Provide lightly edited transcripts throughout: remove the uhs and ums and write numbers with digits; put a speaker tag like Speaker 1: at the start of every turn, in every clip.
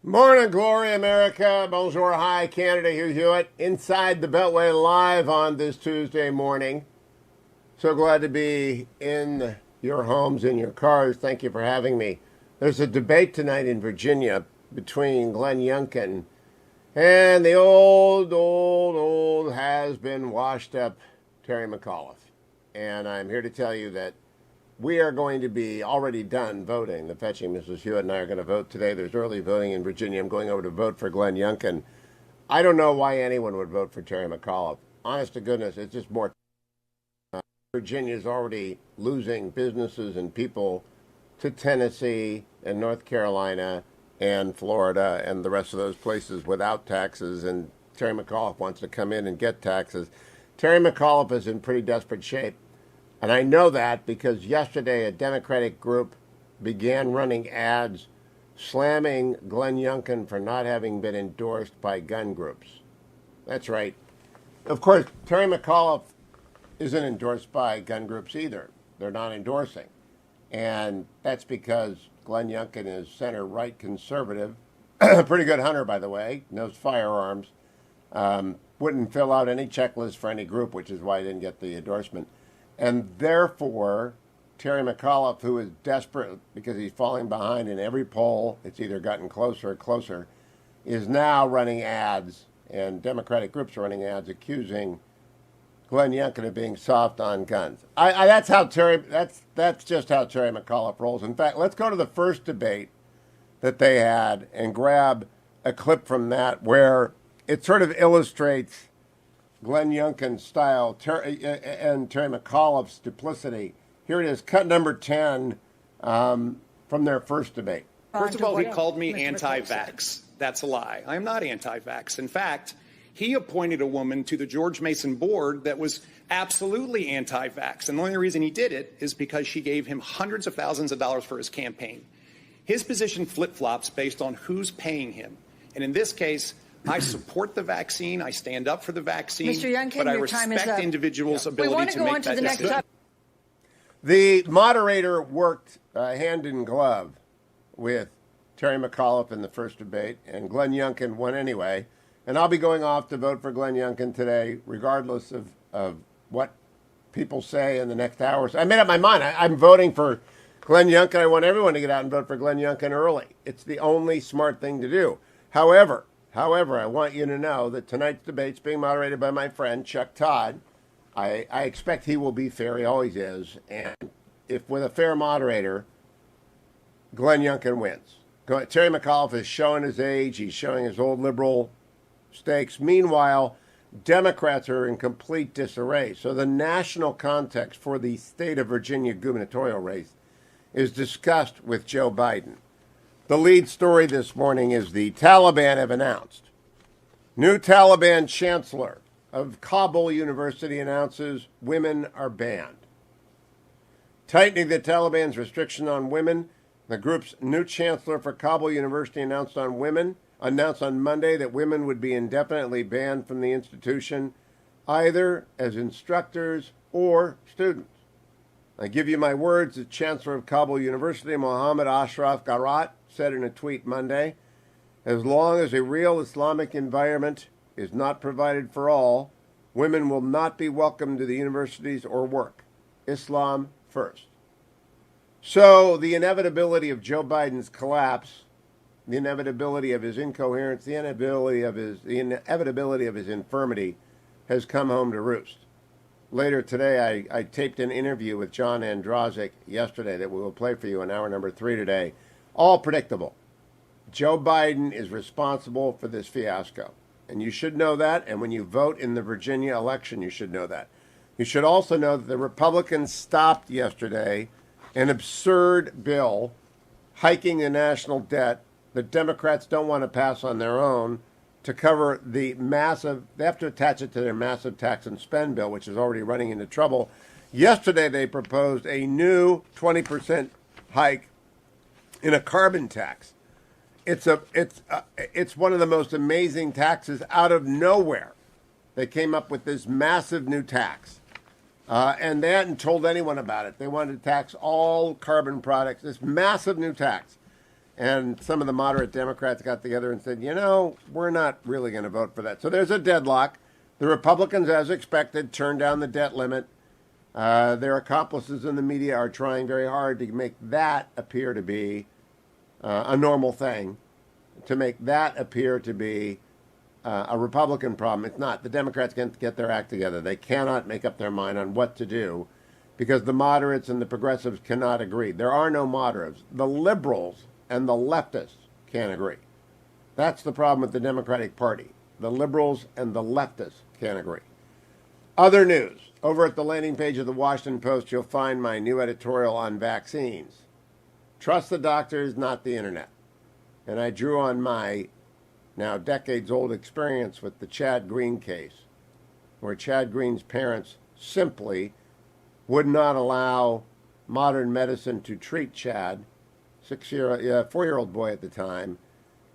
Speaker 1: Morning, glory, America. Bonjour, hi, Canada. Hugh Hewitt, inside the Beltway live on this Tuesday morning. So glad to be in your homes, in your cars. Thank you for having me. There's a debate tonight in Virginia between Glenn Youngkin and the old has been washed up Terry McAuliffe. And I'm here to tell you that we are going to be already done voting. The fetching Mrs. Hewitt and I are going to vote today. There's early voting in Virginia. I'm going over to vote for Glenn Youngkin. I don't know why anyone would vote for Terry McAuliffe. Honest to goodness, it's just more. Virginia is already losing businesses and people to Tennessee and North Carolina and Florida and the rest of those places without taxes. And Terry McAuliffe wants to come in and get taxes. Terry McAuliffe is in pretty desperate shape. And I know that because yesterday a Democratic group began running ads slamming Glenn Youngkin for not having been endorsed by gun groups. That's right. Of course, Terry McAuliffe isn't endorsed by gun groups either. They're not endorsing. And that's because Glenn Youngkin is center-right conservative. A pretty good hunter, by the way, knows firearms. Wouldn't fill out any checklist for any group, which is why he didn't get the endorsement. And therefore, Terry McAuliffe, who is desperate because he's falling behind in every poll, it's either gotten closer or closer, is now running ads, and Democratic groups are running ads accusing Glenn Youngkin of being soft on guns. That's just how Terry McAuliffe rolls. In fact, let's go to the first debate that they had and grab a clip from that where it sort of illustrates Glenn Youngkin's style and Terry McAuliffe's duplicity. Here it is, cut number 10 from their first debate.
Speaker 2: First of all, he called me anti-vax. That's a lie. I'm not anti-vax. In fact, he appointed a woman to the George Mason board that was absolutely anti-vax. And the only reason he did it is because she gave him hundreds of thousands of dollars for his campaign. His position flip-flops based on who's paying him. And in this case, I support the vaccine. I stand up for the vaccine.
Speaker 3: Mr. Youngkin,
Speaker 2: but I
Speaker 3: your time is
Speaker 2: respect
Speaker 3: up.
Speaker 2: individuals' ability to make that decision.
Speaker 1: The moderator worked hand in glove with Terry McAuliffe in the first debate, and Glenn Youngkin won anyway. And I'll be going off to vote for Glenn Youngkin today, regardless of what people say in the next hours. I made up my mind. I'm voting for Glenn Youngkin. I want everyone to get out and vote for Glenn Youngkin early. It's the only smart thing to do. However, I want you to know that tonight's debate's being moderated by my friend Chuck Todd. I expect he will be fair. He always is. And if with a fair moderator, Glenn Youngkin wins. Terry McAuliffe is showing his age. He's showing his old liberal stakes. Meanwhile, Democrats are in complete disarray. So the national context for the state of Virginia gubernatorial race is discussed with Joe Biden. The lead story this morning is the Taliban have announced. New Taliban chancellor of Kabul University announces women are banned. Tightening the Taliban's restriction on women, the group's new chancellor for Kabul University announced on Monday that women would be indefinitely banned from the institution, either as instructors or students. I give you my words, the chancellor of Kabul University, Mohammed Ashraf Garat, said in a tweet Monday, as long as a real Islamic environment is not provided for all, women will not be welcome to the universities or work. Islam first. So the inevitability of Joe Biden's collapse, the inevitability of his incoherence, the inevitability of his infirmity has come home to roost. Later today, I taped an interview with John Androzik yesterday that we will play for you in hour number 3 today. All predictable. Joe Biden is responsible for this fiasco. And you should know that. And when you vote in the Virginia election, you should know that. You should also know that the Republicans stopped yesterday an absurd bill hiking the national debt that Democrats don't want to pass on their own to cover the massive, they have to attach it to their massive tax and spend bill, which is already running into trouble. Yesterday, they proposed a new 20% hike in a carbon tax. It's one of the most amazing taxes out of nowhere. They came up with this massive new tax. And they hadn't told anyone about it. They wanted to tax all carbon products, this massive new tax. And some of the moderate Democrats got together and said, you know, we're not really going to vote for that. So there's a deadlock. The Republicans, as expected, turned down the debt limit. Their accomplices in the media are trying very hard to make that appear to be a normal thing, to make that appear to be a Republican problem. It's not. The Democrats can't get their act together. They cannot make up their mind on what to do because the moderates and the progressives cannot agree. There are no moderates. The liberals and the leftists can't agree. That's the problem with the Democratic Party. The liberals and the leftists can't agree. Other news. Over at the landing page of the Washington Post, you'll find my new editorial on vaccines. Trust the doctors, not the internet. And I drew on my now decades-old experience with the Chad Green case, where Chad Green's parents simply would not allow modern medicine to treat Chad, 4-year-old boy at the time.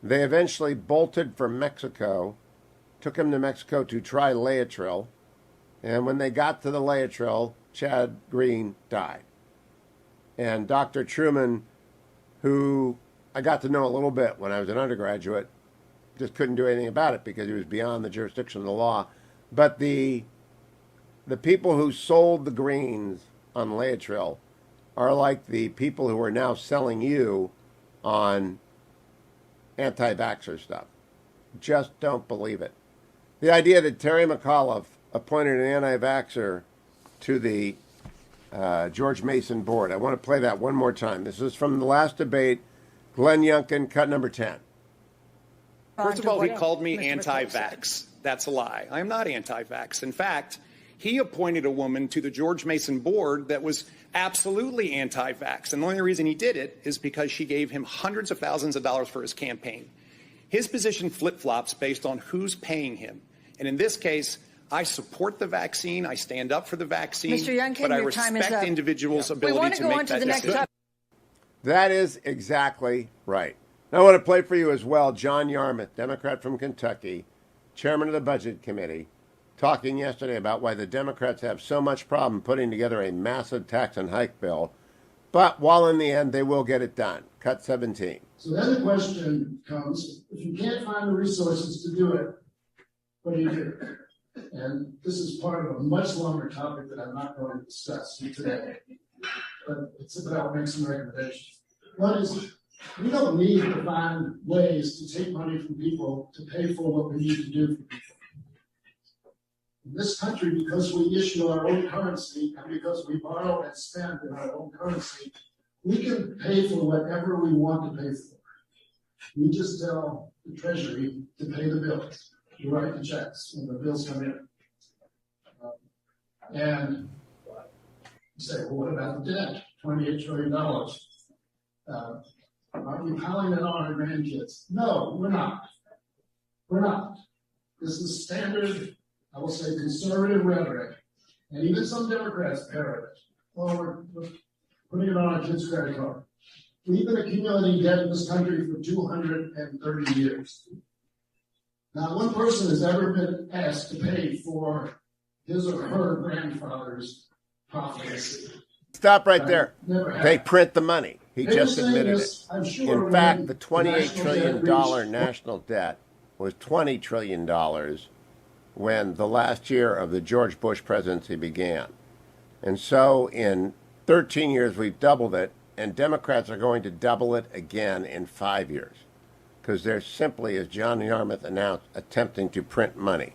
Speaker 1: They eventually bolted from Mexico, took him to Mexico to try Laetrile, and when they got to the Laetrile, Chad Green died. And Dr. Truman, who I got to know a little bit when I was an undergraduate, just couldn't do anything about it because he was beyond the jurisdiction of the law. But the people who sold the greens on Laetrile are like the people who are now selling you on anti-vaxxer stuff. Just don't believe it. The idea that Terry McAuliffe appointed an anti-vaxxer to the George Mason board. I want to play that one more time. This is from the last debate. Glenn Youngkin, cut number 10.
Speaker 2: First of all, he called me anti-vax. That's a lie. I'm not anti-vax. In fact, he appointed a woman to the George Mason board that was absolutely anti-vax. And the only reason he did it is because she gave him hundreds of thousands of dollars for his campaign. His position flip-flops based on who's paying him. And in this case, I support the vaccine. I stand up for the vaccine.
Speaker 3: Mr. Youngkin,
Speaker 2: but I
Speaker 3: your time is
Speaker 2: respect
Speaker 3: up.
Speaker 2: individuals'
Speaker 3: We
Speaker 2: ability
Speaker 3: want
Speaker 2: to
Speaker 3: to go
Speaker 2: make
Speaker 3: on to
Speaker 2: that
Speaker 3: the next
Speaker 2: decision.
Speaker 3: topic.
Speaker 1: That is exactly right. Now, I want to play for you as well John Yarmuth, Democrat from Kentucky, chairman of the Budget Committee, talking yesterday about why the Democrats have so much problem putting together a massive tax and hike bill, but while in the end they will get it done. Cut 17.
Speaker 4: So then the question comes, if you can't find the resources to do it, what do you do? And this is part of a much longer topic that I'm not going to discuss today, but I'll make some recommendations. One is, we don't need to find ways to take money from people to pay for what we need to do for people. In this country, because we issue our own currency and because we borrow and spend in our own currency, we can pay for whatever we want to pay for. We just tell the Treasury to pay the bills. We write the checks when the bills come in. And you say, well, what about the debt? $28 trillion. Are we piling it on our grandkids? No, we're not. We're not. This is standard, I will say, conservative rhetoric. And even some Democrats parrot it. Well, we're putting it on our kids' credit card. We've been accumulating debt in this country for 230 years. Not one person has ever been asked to pay for his or her grandfather's profligacy.
Speaker 1: Stop right there.
Speaker 4: Never
Speaker 1: They
Speaker 4: have.
Speaker 1: print the money. He
Speaker 4: They
Speaker 1: just
Speaker 4: were saying
Speaker 1: admitted
Speaker 4: this,
Speaker 1: it.
Speaker 4: I'm sure,
Speaker 1: In fact,
Speaker 4: when
Speaker 1: the $28 trillion
Speaker 4: reached-
Speaker 1: national debt was $20 trillion when the last year of the George Bush presidency began. And so in 13 years, we've doubled it, and Democrats are going to double it again in 5 years because they're simply, as John Yarmuth announced, attempting to print money.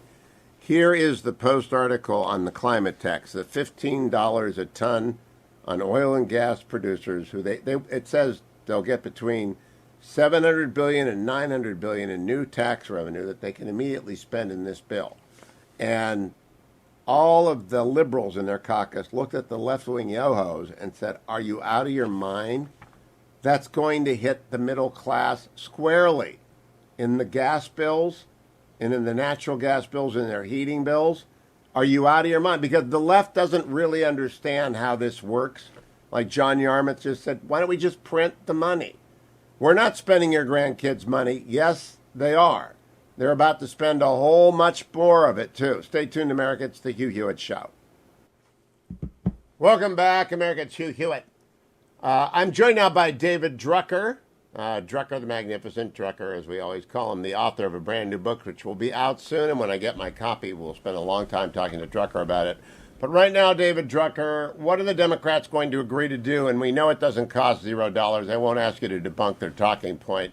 Speaker 1: Here is the Post article on the climate tax, the $15 a ton on oil and gas producers who it says they'll get between $700 billion and $900 billion in new tax revenue that they can immediately spend in this bill. And all of the liberals in their caucus looked at the left-wing yo-hos and said, are you out of your mind? That's going to hit the middle class squarely in the gas bills and in the natural gas bills and their heating bills. Are you out of your mind? Because the left doesn't really understand how this works. Like John Yarmuth just said, why don't we just print the money? We're not spending your grandkids' money. Yes, they are. They're about to spend a whole much more of it, too. Stay tuned, America. It's the Hugh Hewitt Show. Welcome back, America. It's Hugh Hewitt. I'm joined now by David Drucker, Drucker, the Magnificent Drucker, as we always call him, the author of a brand new book, which will be out soon. And when I get my copy, we'll spend a long time talking to Drucker about it. But right now, David Drucker, what are the Democrats going to agree to do? And we know it doesn't cost $0. I won't ask you to debunk their talking point.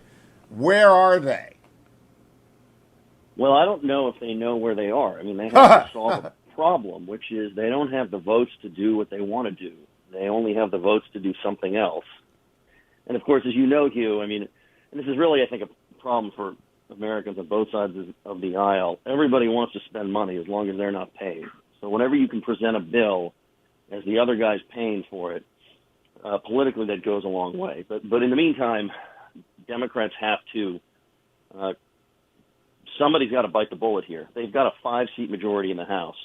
Speaker 1: Where are they?
Speaker 3: Well, I don't know if they know where they are. I mean, they have to solve a problem, which is they don't have the votes to do what they want to do. They only have the votes to do something else. And, of course, as you know, Hugh, I mean, and this is really, I think, a problem for Americans on both sides of the aisle. Everybody wants to spend money as long as they're not paying. So whenever you can present a bill as the other guy's paying for it, politically that goes a long way. But in the meantime, Democrats have to somebody's got to bite the bullet here. They've got a 5-seat majority in the House.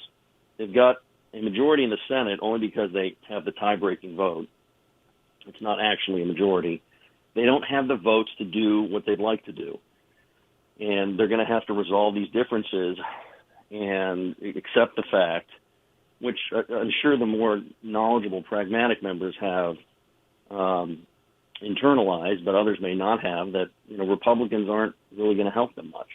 Speaker 3: They've got a majority in the Senate only because they have the tie-breaking vote. It's not actually a majority. They don't have the votes to do what they'd like to do. And they're going to have to resolve these differences and accept the fact, which I'm sure the more knowledgeable, pragmatic members have internalized, but others may not have, that Republicans aren't really going to help them much.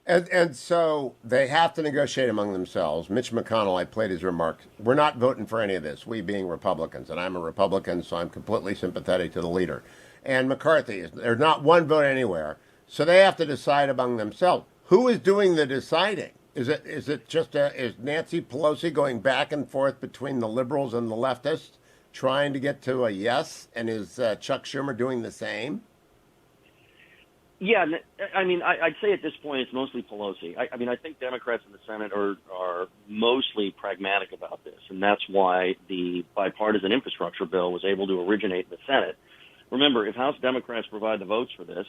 Speaker 1: And so they have to negotiate among themselves. Mitch McConnell, I played his remarks, we're not voting for any of this, we being Republicans. And I'm a Republican, so I'm completely sympathetic to the leader. And McCarthy, there's not one vote anywhere. So they have to decide among themselves. Who is doing the deciding? Is Nancy Pelosi going back and forth between the liberals and the leftists, trying to get to a yes? And is Chuck Schumer doing the same?
Speaker 3: Yeah, I mean, I'd say at this point it's mostly Pelosi. I mean, I think Democrats in the Senate are mostly pragmatic about this, and that's why the bipartisan infrastructure bill was able to originate in the Senate. Remember, if House Democrats provide the votes for this,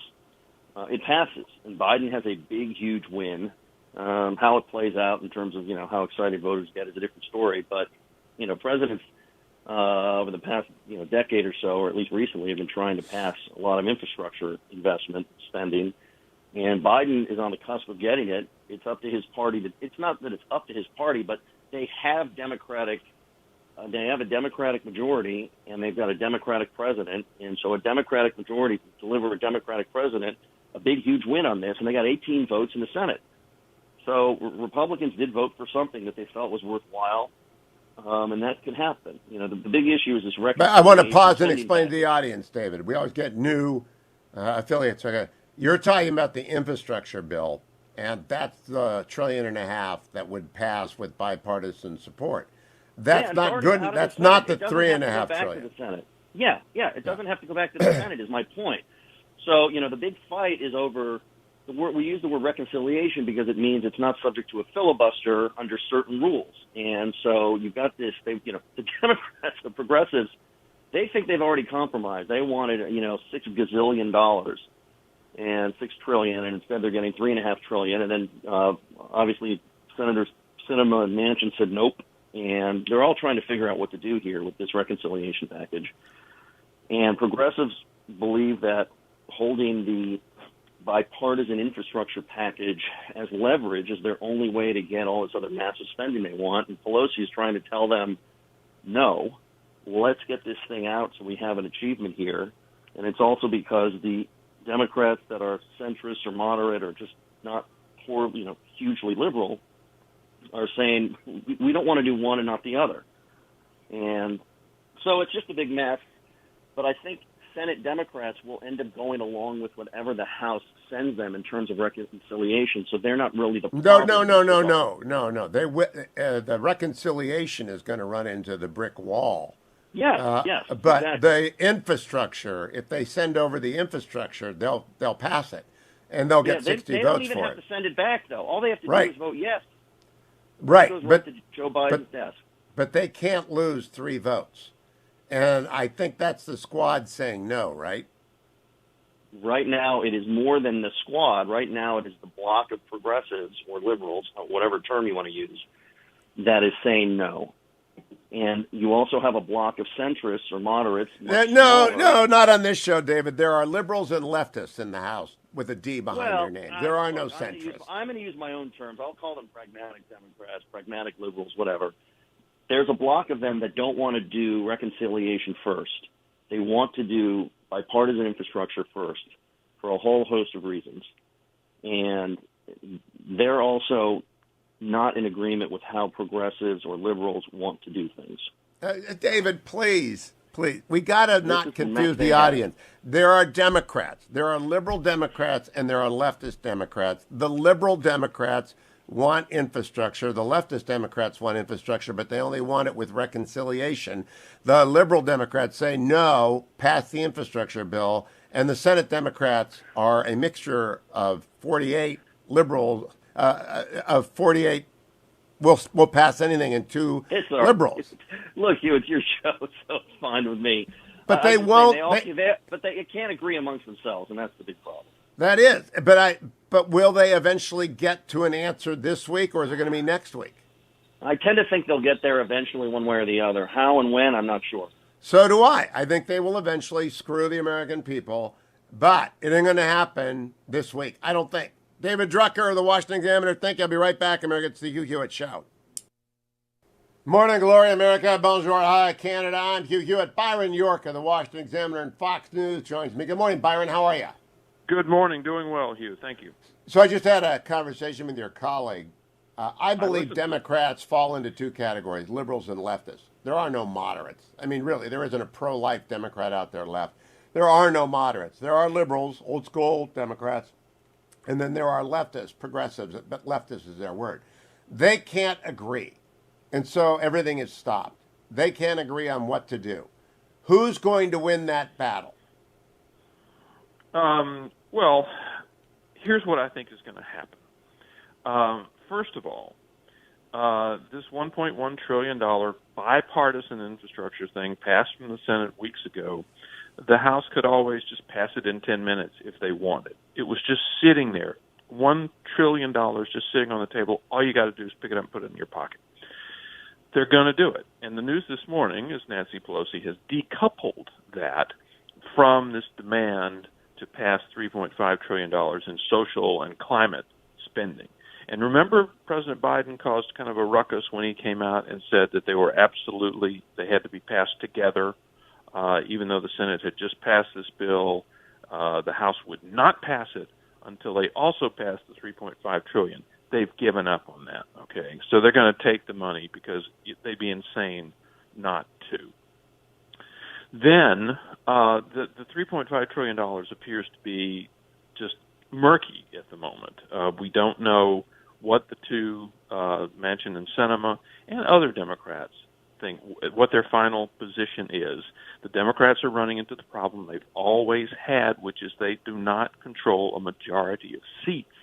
Speaker 3: it passes, and Biden has a big, huge win. How it plays out in terms of, how excited voters get is a different story, but, presidents over the past decade or so, or at least recently, have been trying to pass a lot of infrastructure investment spending, and Biden is on the cusp of getting it. It's up to his party. It's not that it's up to his party, but they have a Democratic majority, and they've got a Democratic president, and so a Democratic majority to deliver a Democratic president, a big, huge win on this, and they got 18 votes in the Senate. So Republicans did vote for something that they felt was worthwhile. And that could happen. The big issue is this reconciliation.
Speaker 1: But I want to pause and explain to the audience, David. We always get new affiliates. Okay. You're talking about the infrastructure bill, and that's the $1.5 trillion that would pass with bipartisan support. That's not good. That's not the $3.5 trillion.
Speaker 3: Yeah. It doesn't have to go back to the Senate. Is my point. So the big fight is over. We use the word reconciliation because it means it's not subject to a filibuster under certain rules. And so you've got this, the Democrats, the progressives, they think they've already compromised. They wanted, $6 gazillion and $6 trillion, and instead they're getting $3.5 trillion. And then, obviously, Senators Sinema and Manchin said nope. And they're all trying to figure out what to do here with this reconciliation package. And progressives believe that holding the bipartisan infrastructure package as leverage is their only way to get all this other massive spending they want. And Pelosi is trying to tell them, no, let's get this thing out so we have an achievement here. And it's also because the Democrats that are centrist or moderate or just not hugely liberal are saying we don't want to do one and not the other. And so it's just a big mess. But I think Senate Democrats will end up going along with whatever the House sends them in terms of reconciliation. So they're not really the problem.
Speaker 1: No. The reconciliation is going to run into the brick wall.
Speaker 3: Yes.
Speaker 1: But
Speaker 3: exactly.
Speaker 1: the infrastructure, if they send over the infrastructure, they'll pass it, and they'll get 60 votes for it.
Speaker 3: They don't even have to send it back, though. All they have to do is vote yes.
Speaker 1: Right.
Speaker 3: It goes right to Joe Biden's desk.
Speaker 1: But they can't lose 3 votes. And I think that's the squad saying no, right?
Speaker 3: Right now, it is more than the squad. Right now, it is the block of progressives or liberals, whatever term you want to use, that is saying no. And you also have a block of centrists or moderates.
Speaker 1: No, not on this show, David. There are liberals and leftists in the House with a D behind their name. There are no centrists.
Speaker 3: I'm going to use my own terms. I'll call them pragmatic Democrats, pragmatic liberals, whatever. There's a block of them that don't want to do reconciliation first. They want to do bipartisan infrastructure first for a whole host of reasons. And they're also not in agreement with how progressives or liberals want to do things.
Speaker 1: David, please. We got to not confuse the
Speaker 3: bad.
Speaker 1: audience. There are Democrats. There are liberal Democrats and there are leftist Democrats. The liberal Democrats want infrastructure. The leftist Democrats want infrastructure, but they only want it with reconciliation. The liberal Democrats say, no, pass the infrastructure bill. And the Senate Democrats are a mixture of 48 liberals, of 48 We'll pass anything, and two liberals.
Speaker 3: Look, it's your show, so it's fine with me.
Speaker 1: But they won't.
Speaker 3: They can't agree amongst themselves, and that's the big problem.
Speaker 1: That is. But will they eventually get to an answer this week, or is it going to be next week?
Speaker 3: I tend to think they'll get there eventually, one way or the other. How and when, I'm not sure.
Speaker 1: So do I. I think they will eventually screw the American people, but it ain't going to happen this week. I don't think. David Drucker of the Washington Examiner. Thank you. I'll be right back, America. It's the Hugh Hewitt Show. Morning, glory, America. Bonjour, hi, Canada. I'm Hugh Hewitt. Byron York of the Washington Examiner and Fox News joins me. Good morning, Byron. How are you?
Speaker 5: Good morning. Doing well, Hugh. Thank you.
Speaker 1: So I just had a conversation with your colleague. I believe Democrats fall into two categories, liberals and leftists. There are no moderates. I mean, really, there isn't a pro-life Democrat out there left. There are no moderates. There are liberals, old school Democrats. And then there are leftists, progressives, but leftist is their word. They can't agree. And so everything is stopped. They can't agree on what to do. Who's going to win that battle?
Speaker 5: Well, here's what I think is going to happen. First of all, this $1.1 trillion bipartisan infrastructure thing passed from the Senate weeks ago. The House could always just pass it in 10 minutes if they wanted. It was just sitting there, $1 trillion just sitting on the table. All you got to do is pick it up and put it in your pocket. They're going to do it. And the news this morning is Nancy Pelosi has decoupled that from this demand to pass $3.5 trillion in social and climate spending. And remember, President Biden caused kind of a ruckus when he came out and said that they had to be passed together. Even though the Senate had just passed this bill, the House would not pass it until they also passed the $3.5 trillion. They've given up on that. Okay, so they're going to take the money because they'd be insane not to. Then the $3.5 trillion appears to be just murky at the moment. We don't know what the two, Manchin and Sinema, and other Democrats think, what their final position is. The Democrats are running into the problem they've always had, which is they do not control a majority of seats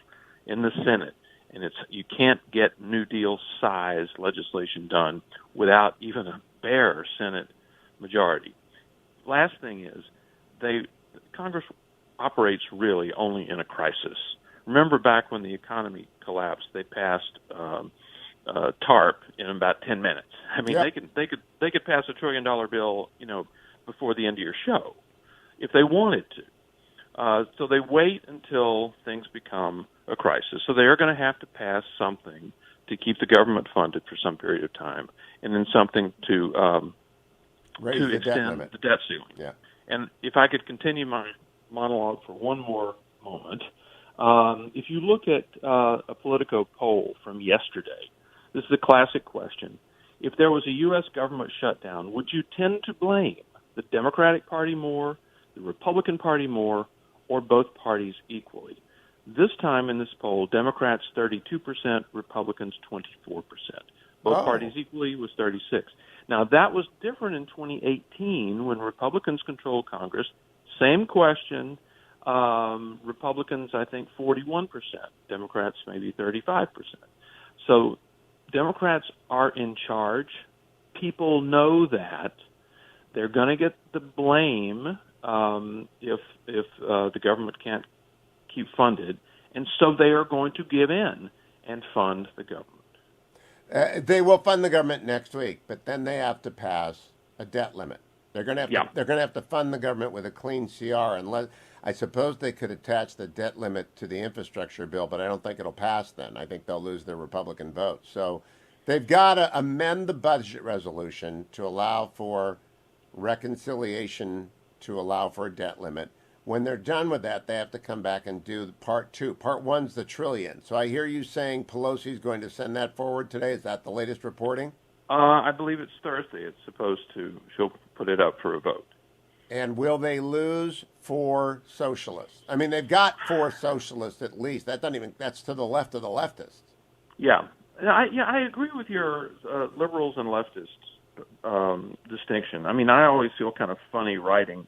Speaker 5: in the Senate. And you can't get New Deal-size legislation done without even a bare Senate majority. Last thing is, Congress operates really only in a crisis. Remember back when the economy collapsed, they passed TARP in about 10 minutes. I mean,
Speaker 1: yep.
Speaker 5: they could pass $1 trillion bill, before the end of your show, if they wanted to. So they wait until things become a crisis. So they are going to have to pass something to keep the government funded for some period of time, and then something to extend the debt ceiling.
Speaker 1: Yeah.
Speaker 5: And if I could continue my monologue for one more moment, if you look at a Politico poll from yesterday, this is a classic question. If there was a U.S. government shutdown, would you tend to blame the Democratic Party more, the Republican Party more, or both parties equally? This time in this poll, Democrats 32%, Republicans 24%. Both parties equally was 36%. Now, that was different in 2018 when Republicans controlled Congress. Same question. Republicans, I think, 41%. Democrats, maybe 35%. So Democrats are in charge. People know that. They're going to get the blame if the government can't keep funded, and so they are going to give in and fund the government.
Speaker 1: They will fund the government next week, but then they have to pass a debt limit. They're going to have to fund the government with a clean CR, unless I suppose they could attach the debt limit to the infrastructure bill, but I don't think it'll pass then. I think they'll lose their Republican vote. So they've got to amend the budget resolution to allow for reconciliation to allow for a debt limit. When they're done with that, they have to come back and do part two. Part one's the trillion. So I hear you saying Pelosi's going to send that forward today. Is that the latest reporting?
Speaker 5: I believe it's Thursday. It's supposed to. She'll put it up for a vote.
Speaker 1: And will they lose 4 socialists? I mean, they've got 4 socialists at least. That's to the left of the leftists.
Speaker 5: Yeah. I agree with your liberals and leftists distinction. I mean, I always feel kind of funny writing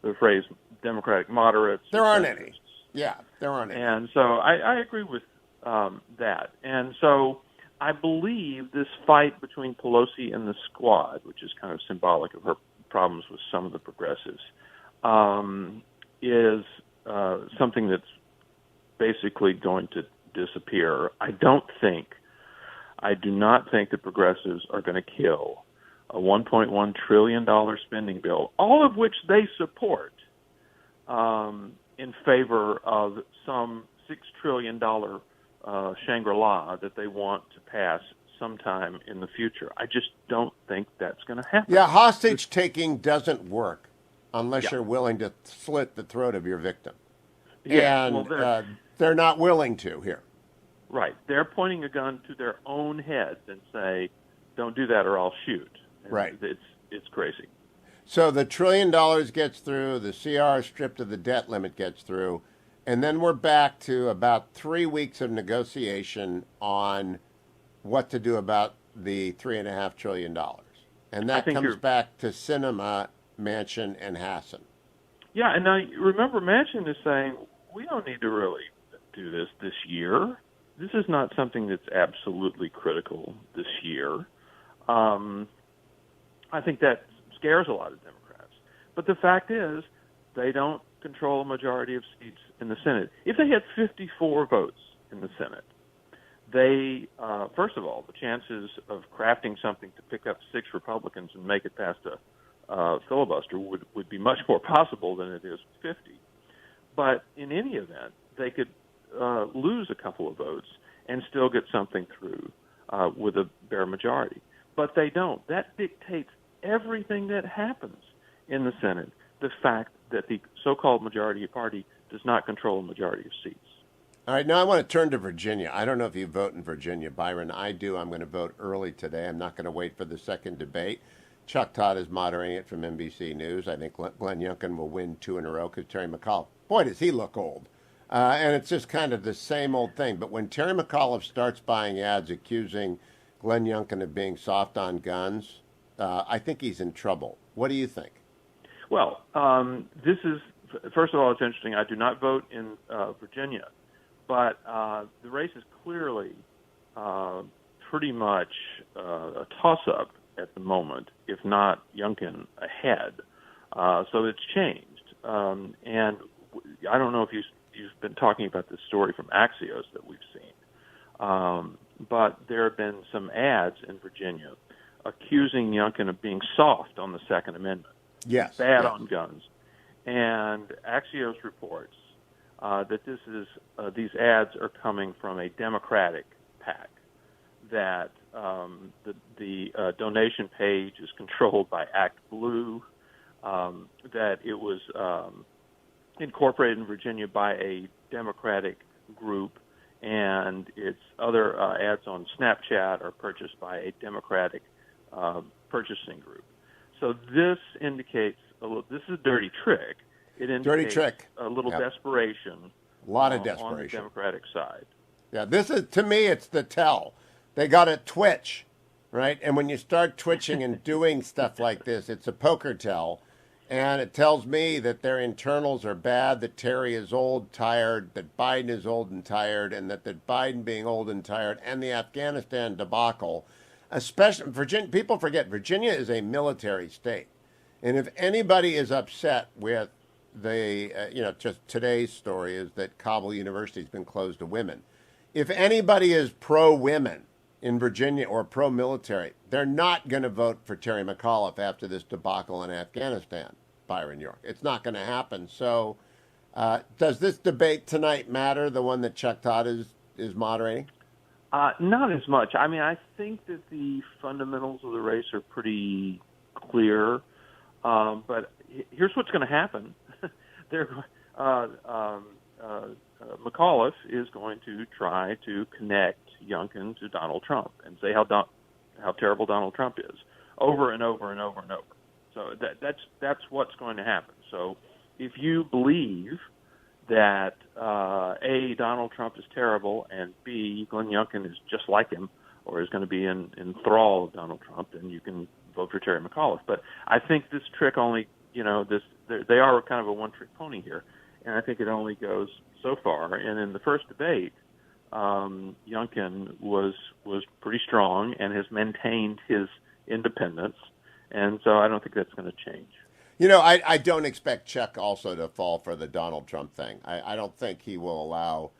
Speaker 5: the phrase Democratic moderates.
Speaker 1: There aren't any. Yeah, there aren't any.
Speaker 5: And so I agree with that. And so I believe this fight between Pelosi and the squad, which is kind of symbolic of her problems with some of the progressives, is something that's basically going to disappear. I do not think the progressives are going to kill a $1.1 trillion spending bill, all of which they support, in favor of some $6 trillion Shangri-La that they want to pass sometime in the future. I just don't think that's going to happen.
Speaker 1: Yeah, hostage taking doesn't work unless you're willing to slit the throat of your victim.
Speaker 5: Yeah,
Speaker 1: and they're not willing to here.
Speaker 5: Right. They're pointing a gun to their own heads and say, don't do that or I'll shoot. And
Speaker 1: right.
Speaker 5: It's crazy.
Speaker 1: So the $1 trillion gets through, the CR stripped of the debt limit gets through, and then we're back to about 3 weeks of negotiation on what to do about the $3.5 trillion. And that comes back to Sinema, Manchin, and Hassan.
Speaker 5: Yeah, and now remember, Manchin is saying, we don't need to really do this year. This is not something that's absolutely critical this year. I think that scares a lot of Democrats. But the fact is, they don't control a majority of seats in the Senate. If they had 54 votes in the Senate, they, first of all, the chances of crafting something to pick up 6 Republicans and make it past a filibuster would be much more possible than it is with 50. But in any event, they could lose a couple of votes and still get something through with a bare majority. But they don't. That dictates everything that happens in the Senate, the fact that the so-called majority party does not control a majority of seats.
Speaker 1: All right, now I want to turn to Virginia. I don't know if you vote in Virginia, Byron. I do. I'm going to vote early today. I'm not going to wait for the second debate. Chuck Todd is moderating it from NBC News. I think Glenn Youngkin will win 2 in a row because Terry McAuliffe, boy, does he look old. And it's just kind of the same old thing. But when Terry McAuliffe starts buying ads accusing Glenn Youngkin of being soft on guns, I think he's in trouble. What do you think?
Speaker 5: Well, this is, first of all, it's interesting. I do not vote in Virginia, but the race is clearly pretty much a toss-up at the moment, if not Youngkin ahead. So it's changed. And I don't know if you've been talking about this story from Axios that we've seen, but there have been some ads in Virginia accusing Youngkin of being soft on the Second Amendment.
Speaker 1: Yes.
Speaker 5: Bad on guns. And Axios reports that these ads are coming from a Democratic PAC, that the donation page is controlled by Act Blue, that it was incorporated in Virginia by a Democratic group, and its other ads on Snapchat are purchased by a Democratic purchasing group. So this indicates this is a dirty trick. It indicates a little desperation.
Speaker 1: A lot of desperation
Speaker 5: on the Democratic side.
Speaker 1: Yeah, this is, to me, it's the tell. They got to twitch, right? And when you start twitching and doing stuff like this, it's a poker tell. And it tells me that their internals are bad, that Terry is old, tired, that Biden is old and tired, and that Biden being old and tired, and the Afghanistan debacle, especially Virginia. People forget Virginia is a military state. And if anybody is upset with just today's story is that Kabul University has been closed to women. If anybody is pro-women in Virginia or pro-military, they're not going to vote for Terry McAuliffe after this debacle in Afghanistan, Byron York. It's not going to happen. So does this debate tonight matter, the one that Chuck Todd is moderating?
Speaker 5: Not as much. I mean, I think that the fundamentals of the race are pretty clear. But here's what's going to happen. McAuliffe is going to try to connect Youngkin to Donald Trump and say how terrible Donald Trump is over and over and over and over. So that's what's going to happen. So if you believe that A, Donald Trump is terrible, and B, Glenn Youngkin is just like him or is going to be in thrall of Donald Trump, then you can vote for Terry McAuliffe. But I think this trick only, they are kind of a one-trick pony here, and I think it only goes so far. And in the first debate, Youngkin was pretty strong and has maintained his independence, and so I don't think that's going to change.
Speaker 1: I don't expect Chuck also to fall for the Donald Trump thing. I don't think he will allow.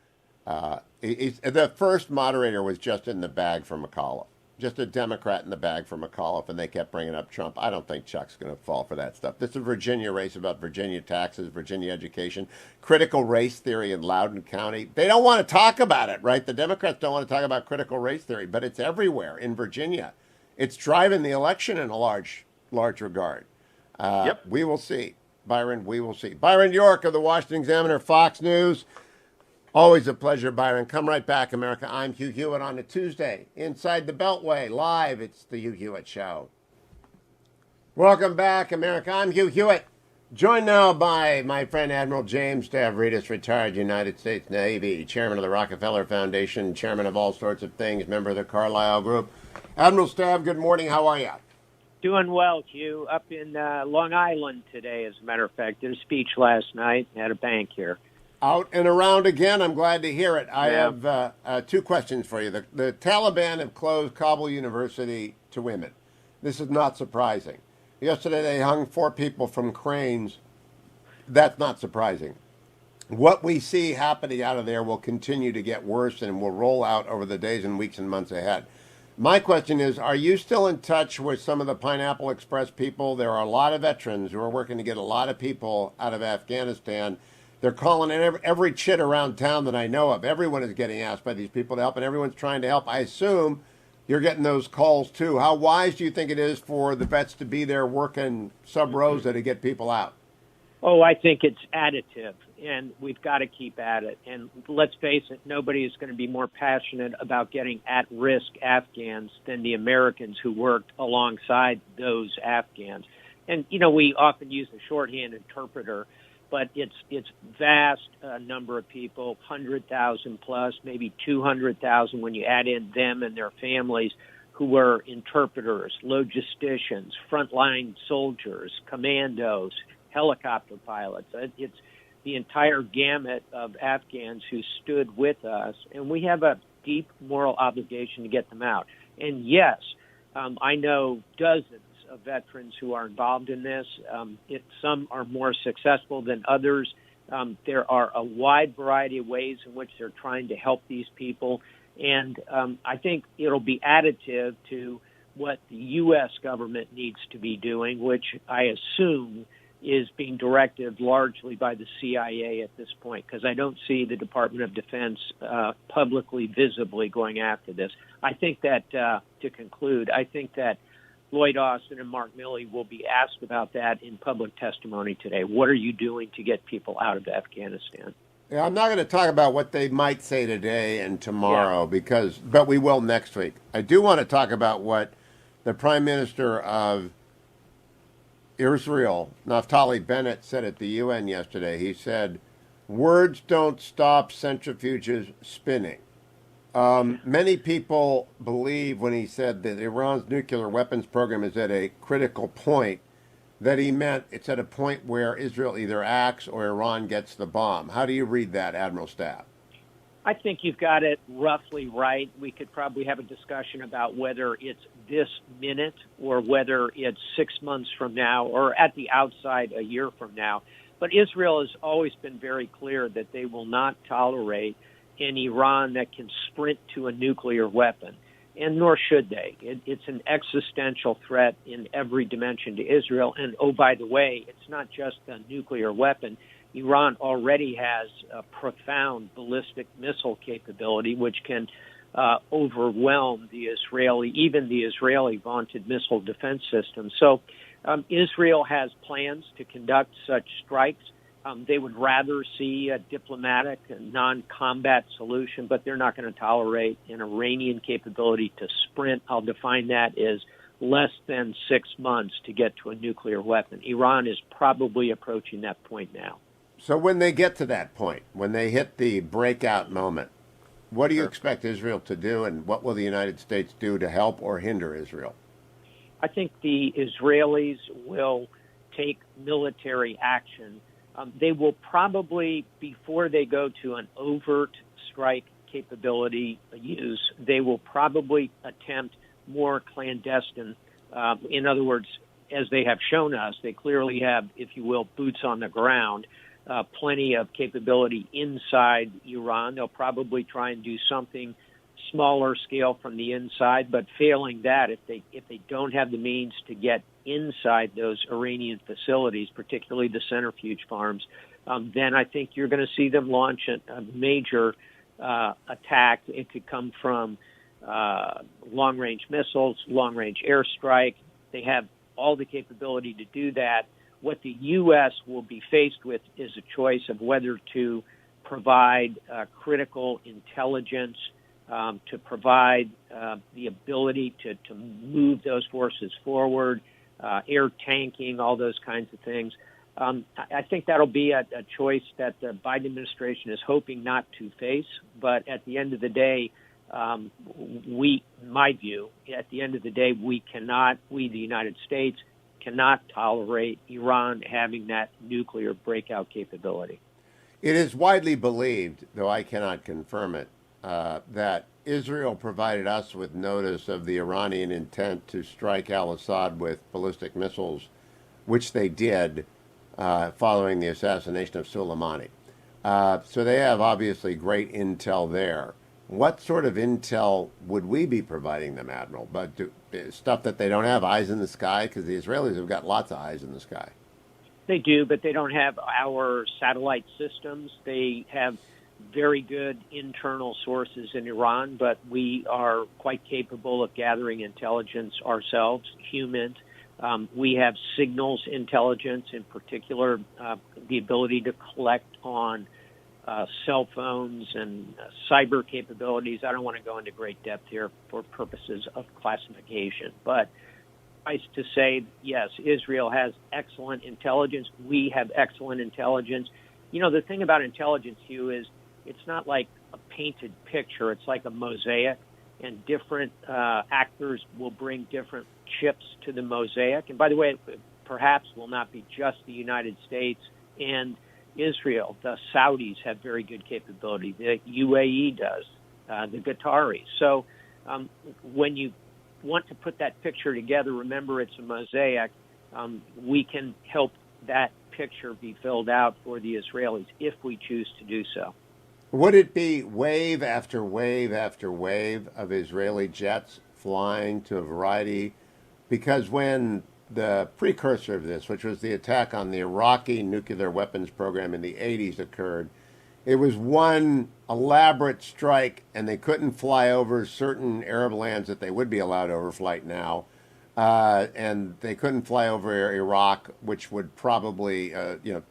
Speaker 1: The first moderator was just in the bag for McAuliffe, just a Democrat in the bag for McAuliffe, and they kept bringing up Trump. I don't think Chuck's going to fall for that stuff. This is a Virginia race about Virginia taxes, Virginia education, critical race theory in Loudoun County. They don't want to talk about it, right? The Democrats don't want to talk about critical race theory, but it's everywhere in Virginia. It's driving the election in a large regard.
Speaker 5: Yep.
Speaker 1: We will see. Byron, we will see. Byron York of the Washington Examiner, Fox News. Always a pleasure, Byron. Come right back, America. I'm Hugh Hewitt on a Tuesday. Inside the Beltway, live. It's the Hugh Hewitt Show. Welcome back, America. I'm Hugh Hewitt. Joined now by my friend Admiral James Stavridis, retired United States Navy, chairman of the Rockefeller Foundation, chairman of all sorts of things, member of the Carlyle Group. Admiral Stav, good morning. How are you?
Speaker 6: Doing well, Hugh. Up in Long Island today, as a matter of fact. Did a speech last night at a bank here.
Speaker 1: Out and around again. I'm glad to hear it. I
Speaker 6: Yeah.
Speaker 1: have two questions for you. The Taliban have closed Kabul University to women. This is not surprising. Yesterday they hung 4 people from cranes. That's not surprising. What we see happening out of there will continue to get worse and will roll out over the days and weeks and months ahead. My question is, are you still in touch with some of the Pineapple Express people? There are a lot of veterans who are working to get a lot of people out of Afghanistan. They're calling in every chit around town that I know of. Everyone is getting asked by these people to help, and everyone's trying to help. I assume you're getting those calls, too. How wise do you think it is for the vets to be there working sub rosa to get people out?
Speaker 6: Oh, I think it's additive, and we've got to keep at it. And let's face it, nobody is going to be more passionate about getting at-risk Afghans than the Americans who worked alongside those Afghans. And, we often use the shorthand interpreter, but it's vast number of people, 100,000 plus, maybe 200,000 when you add in them and their families, who were interpreters, logisticians, frontline soldiers, commandos, helicopter pilots. It's the entire gamut of Afghans who stood with us, and we have a deep moral obligation to get them out. And yes, I know dozens of veterans who are involved in this. Some are more successful than others. There are a wide variety of ways in which they're trying to help these people, and I think it'll be additive to what the U.S. government needs to be doing, which I assume is being directed largely by the CIA at this point, because I don't see the Department of Defense publicly, visibly going after this. I think that, to conclude, I think that Lloyd Austin and Mark Milley will be asked about that in public testimony today. What are you doing to get people out of Afghanistan?
Speaker 1: Yeah, I'm not going to talk about what they might say today and tomorrow, but we will next week. I do want to talk about what the Prime Minister of Israel, Naftali Bennett, said at the UN yesterday. He said, "Words don't stop centrifuges spinning." Many people believe when he said that Iran's nuclear weapons program is at a critical point, that he meant it's at a point where Israel either acts or Iran gets the bomb. How do you read that, Admiral Staff?
Speaker 6: I think you've got it roughly right. We could probably have a discussion about whether it's this minute or whether it's 6 months from now or at the outside a year from now. But Israel has always been very clear that they will not tolerate an Iran that can sprint to a nuclear weapon, and nor should they. It's an existential threat in every dimension to Israel. And, oh, by the way, it's not just a nuclear weapon. Iran already has a profound ballistic missile capability, which can overwhelm the Israeli vaunted missile defense system. So Israel has plans to conduct such strikes. They would rather see a diplomatic and non-combat solution, but they're not going to tolerate an Iranian capability to sprint. I'll define that as less than 6 months to get to a nuclear weapon. Iran is probably approaching that point now.
Speaker 1: So when they get to that point, when they hit the breakout moment, what do you expect Israel to do, and what will the United States do to help or hinder Israel?
Speaker 6: I think the Israelis will take military action. They will probably, before they go to an overt strike capability use, they will probably attempt more clandestine. In other words, as they have shown us, they clearly have, if you will, boots on the ground, plenty of capability inside Iran. They'll probably try and do something smaller scale from the inside, but failing that, if they don't have the means to get inside those Iranian facilities, particularly the centrifuge farms, then I think you're going to see them launch a major attack. It could come from long-range missiles, long-range airstrike. They have all the capability to do that. What the U.S. will be faced with is a choice of whether to provide critical intelligence, to provide the ability to move those forces forward, air tanking, all those kinds of things. I think that'll be a choice that the Biden administration is hoping not to face. But at the end of the day, my view, at the end of the day, we, the United States, cannot tolerate Iran having that nuclear breakout capability.
Speaker 1: It is widely believed, though I cannot confirm it, that Israel provided us with notice of the Iranian intent to strike al-Assad with ballistic missiles, which they did following the assassination of Soleimani. So they have obviously great intel there. What sort of intel would we be providing them, Admiral? But stuff that they don't have eyes in the sky? Because the Israelis have got lots of eyes in the sky.
Speaker 6: They do, but they don't have our satellite systems. They have very good internal sources in Iran, but we are quite capable of gathering intelligence ourselves, humans. We have signals intelligence, in particular, the ability to collect on cell phones and cyber capabilities. I don't want to go into great depth here for purposes of classification, but suffice to say, yes, Israel has excellent intelligence. We have excellent intelligence. You know, the thing about intelligence, Hugh, is it's not like a painted picture. It's like a mosaic, and different actors will bring different chips to the mosaic. And by the way, it perhaps will not be just the United States and Israel. The Saudis have very good capability. The UAE does, the Qataris. So when you want to put that picture together, remember it's a mosaic. We can help that picture be filled out for the Israelis if we choose to do so.
Speaker 1: Would it be wave after wave after wave of Israeli jets flying to a variety? Because when the precursor of this, which was the attack on the Iraqi nuclear weapons program in the 80s, occurred, it was one elaborate strike, and they couldn't fly over certain Arab lands that they would be allowed overflight now. And they couldn't fly over Iraq, which would probably,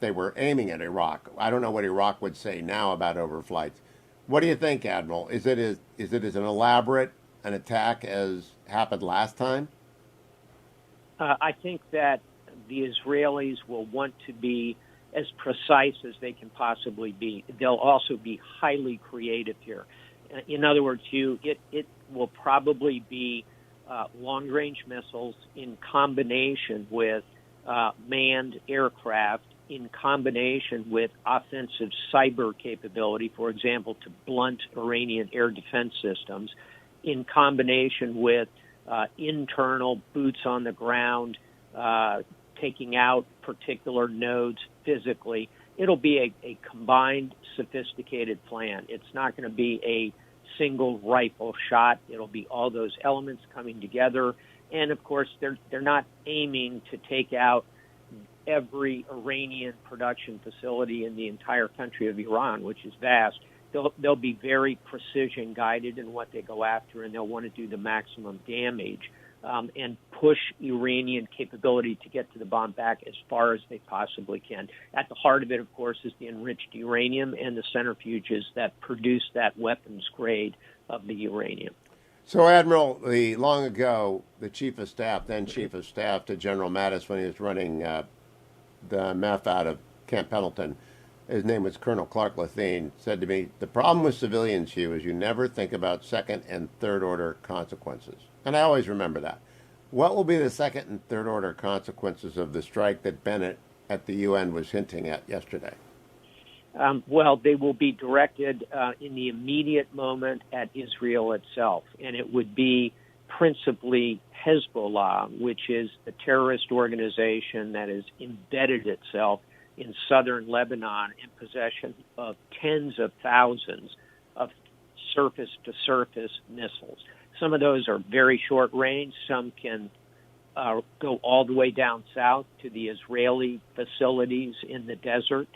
Speaker 1: they were aiming at Iraq. I don't know what Iraq would say now about overflights. What do you think, Admiral? Is it as an elaborate an attack as happened last time?
Speaker 6: I think that the Israelis will want to be as precise as they can possibly be. They'll also be highly creative here. In other words, Hugh, it will probably be long-range missiles in combination with manned aircraft, in combination with offensive cyber capability, for example, to blunt Iranian air defense systems, in combination with internal boots on the ground, taking out particular nodes physically. It'll be a combined, sophisticated plan. It's not going to be a single rifle shot. It'll be all those elements coming together. And of course, they're not aiming to take out every Iranian production facility in the entire country of Iran, which is vast. They'll be very precision guided in what they go after, and they'll want to do the maximum damage. and push Iranian capability to get to the bomb back as far as they possibly can. At the heart of it, of course, is the enriched uranium and the centrifuges that produce that weapons grade of the uranium.
Speaker 1: So, Admiral, long ago, the Chief of Staff, then Chief of Staff to General Mattis when he was running the MEF out of Camp Pendleton, his name was Colonel Clark Lethine, said to me, the problem with civilians, Hugh, is you never think about second and third order consequences. And I always remember that. What will be the second and third order consequences of the strike that Bennett at the UN was hinting at yesterday?
Speaker 6: Well, they will be directed in the immediate moment at Israel itself, and it would be principally Hezbollah, which is the terrorist organization that has embedded itself in southern Lebanon in possession of tens of thousands of surface-to-surface missiles. Some of those are very short range. Some can go all the way down south to the Israeli facilities in the desert.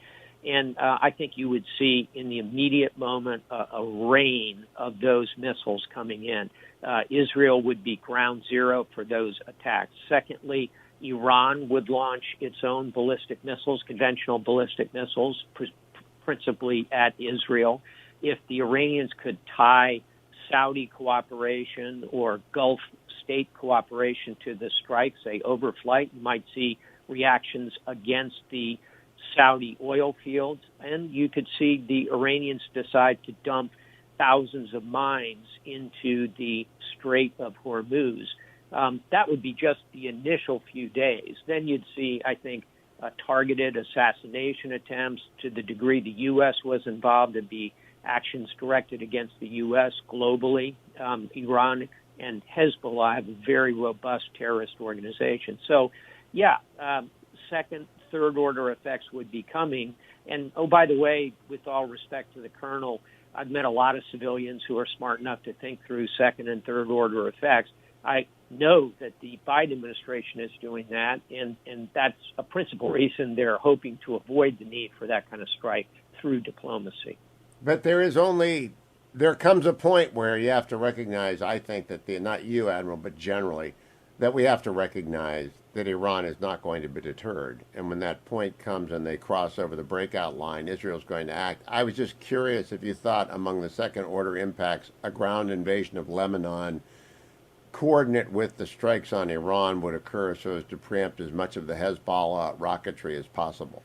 Speaker 6: And I think you would see in the immediate moment a rain of those missiles coming in. Israel would be ground zero for those attacks. Secondly, Iran would launch its own ballistic missiles, conventional ballistic missiles, principally at Israel. If the Iranians could tie Saudi cooperation or Gulf state cooperation to the strike, say overflight, you might see reactions against the Saudi oil fields, and you could see the Iranians decide to dump thousands of mines into the Strait of Hormuz. That would be just the initial few days. Then you'd see, I think, targeted assassination attempts. To the degree the U.S. was involved, there'd be actions directed against the U.S. globally. Iran and Hezbollah have a very robust terrorist organization. So, second, third order effects would be coming. And, oh, by the way, with all respect to the colonel, I've met a lot of civilians who are smart enough to think through second and third order effects. I know that the Biden administration is doing that, and that's a principal reason they're hoping to avoid the need for that kind of strike through diplomacy.
Speaker 1: But there comes a point where you have to recognize, I think, that not you, Admiral, but generally, that we have to recognize that Iran is not going to be deterred. And when that point comes and they cross over the breakout line, Israel's going to act. I was just curious if you thought among the second order impacts, a ground invasion of Lebanon coordinate with the strikes on Iran would occur so as to preempt as much of the Hezbollah rocketry as possible.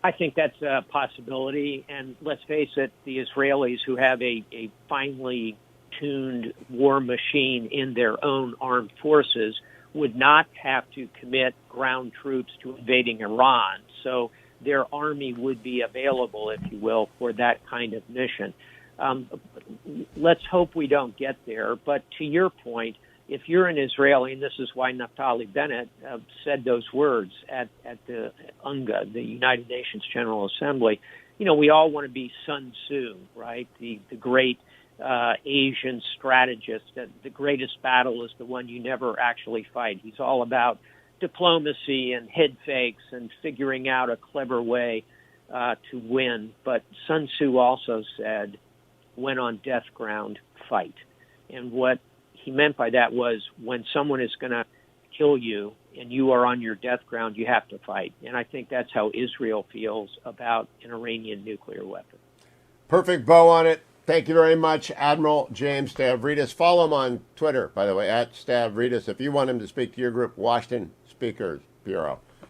Speaker 6: I think that's a possibility. And let's face it, the Israelis, who have a finely tuned war machine in their own armed forces, would not have to commit ground troops to invading Iran. So their army would be available, if you will, for that kind of mission. Let's hope we don't get there. But to your point, if you're an Israeli, and this is why Naftali Bennett said those words at the UNGA, the United Nations General Assembly, we all want to be Sun Tzu, right? The great Asian strategist. That the greatest battle is the one you never actually fight. He's all about diplomacy and head fakes and figuring out a clever way to win. But Sun Tzu also said, when on death ground, fight. And what he meant by that was when someone is going to kill you and you are on your death ground, you have to fight. And I think that's how Israel feels about an Iranian nuclear weapon.
Speaker 1: Perfect bow on it. Thank you very much, Admiral James Stavridis. Follow him on Twitter, by the way, at Stavridis, if you want him to speak to your group, Washington Speakers Bureau.